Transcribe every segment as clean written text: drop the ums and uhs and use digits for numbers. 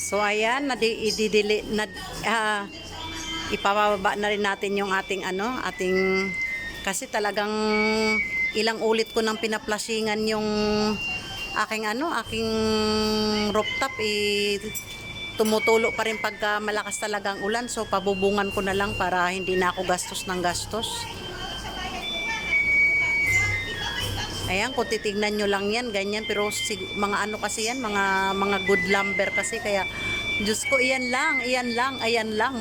So ayan, ipababa na rin natin yung ating kasi talagang ilang ulit ko nang pinaplashingan yung aking rooftop tumutulo pa rin pagka malakas talagang ulan. So pabubungan ko na lang para hindi na ako gastos ng gastos. Ayan, kung titignan nyo lang yan, ganyan. Pero mga kasi yan, mga good lumber kasi. Kaya, Diyos ko, ayan lang,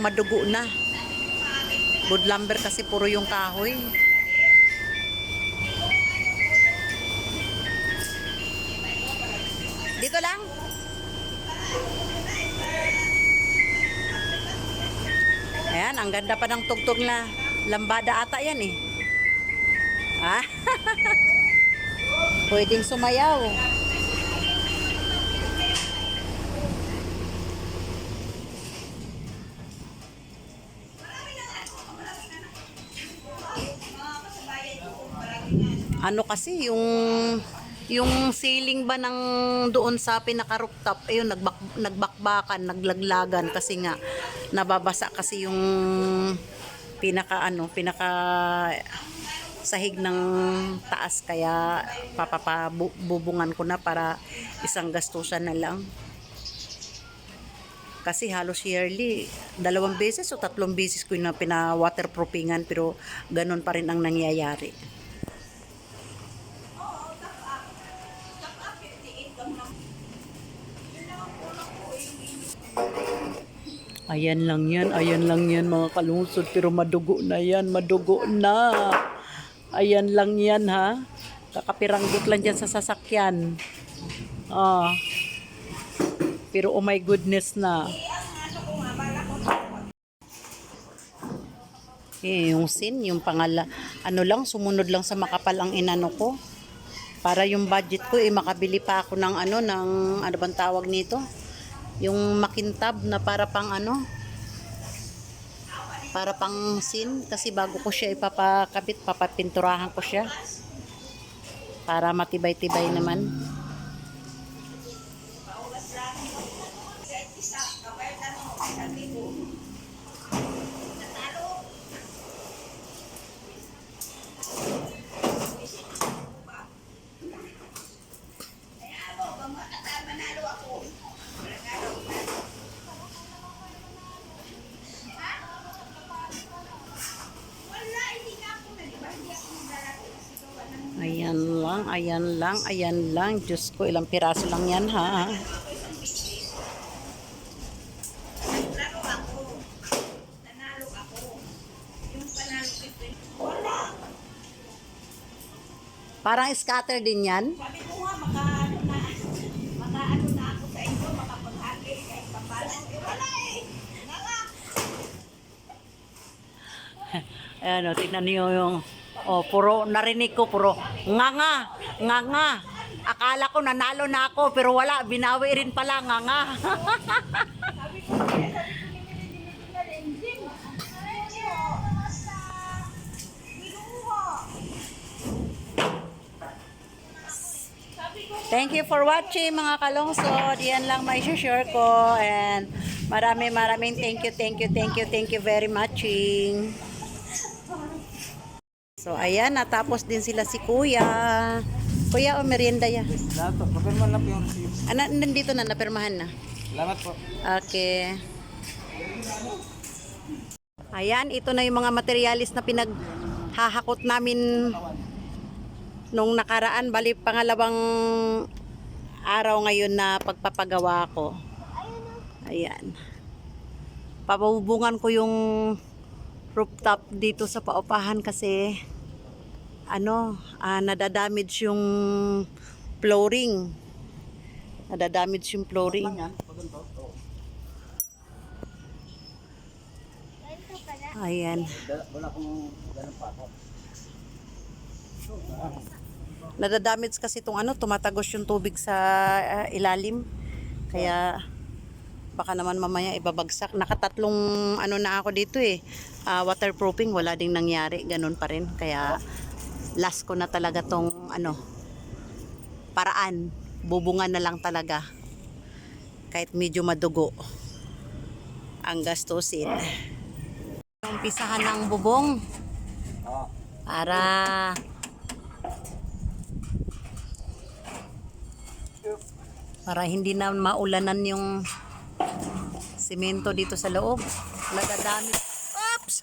madugo na. Good lumber kasi puro yung kahoy. Dito lang. Ayan, ang ganda pa ng tugtog na lambada ata yan eh. Ah, pwedeng sumayaw. Ano kasi yung ceiling ba ng doon sa pinaka-rooftop ayun nagbakbakan, naglaglagan kasi nga nababasa kasi yung pinaka sahig ng taas, kaya bubungan ko na para isang gastusan na lang. Kasi halos yearly, 2 beses o 3 beses ko na pina-waterproofing pero ganun pa rin ang nangyayari. Ayan lang yan mga kalungsod, pero madugo na yan, madugo na. Ayan lang yan ha. Kakapiranggot lang dyan sa sasakyan. Pero oh my goodness na. Yung yung sumunod lang sa makapal ang inano ko. Para yung budget ko makabili pa ako ng ano bang tawag nito? Yung makintab na para pang para pang sin, kasi bago ko siya ipapakabit, papapinturahan ko siya para matibay-tibay naman. Ayan lang. Diyos ko, ilang piraso lang yan ha. Parang scatter din yan. Sabi ko nga, makaano na ako sa inyo, makapaghagi kahit papalan. Wala Ayan tignan niyo yung puro narinig ko, puro nga. Akala ko nanalo na ako, pero wala, binawi rin pala, nga. Thank you for watching mga kalungsod. Yan lang may share ko, and maraming thank you very much. So ayan, natapos din sila si Kuya. Kuya, merienda ya. Salamat po. Papirman lang po yung receipt. Nandito na, napirmahan na. Salamat po. Okay. Ayan, ito na yung mga materialis na pinaghahakot namin nung nakaraan. Bali, pangalawang araw ngayon na pagpapagawa ko. Ayan. Papabubungan ko yung rooftop dito sa paupahan kasi nadadamage yung flooring. Ayan. Nadadamage kasi itong tumatagos yung tubig sa ilalim. Kaya baka naman mamaya ibabagsak. Nakatatlong na ako dito waterproofing, wala ding nangyari, ganun pa rin. Kaya last ko na talaga tong paraan, bubungan na lang talaga. Kahit medyo madugo ang gastusin. Umpisahan ng bubong para hindi na maulanan yung simento dito sa loob. Nagadami. Oops!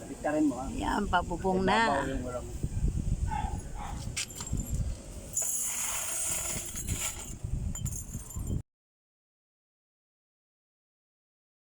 Bitarin mo ha. Yan, pabubong na. Yung walang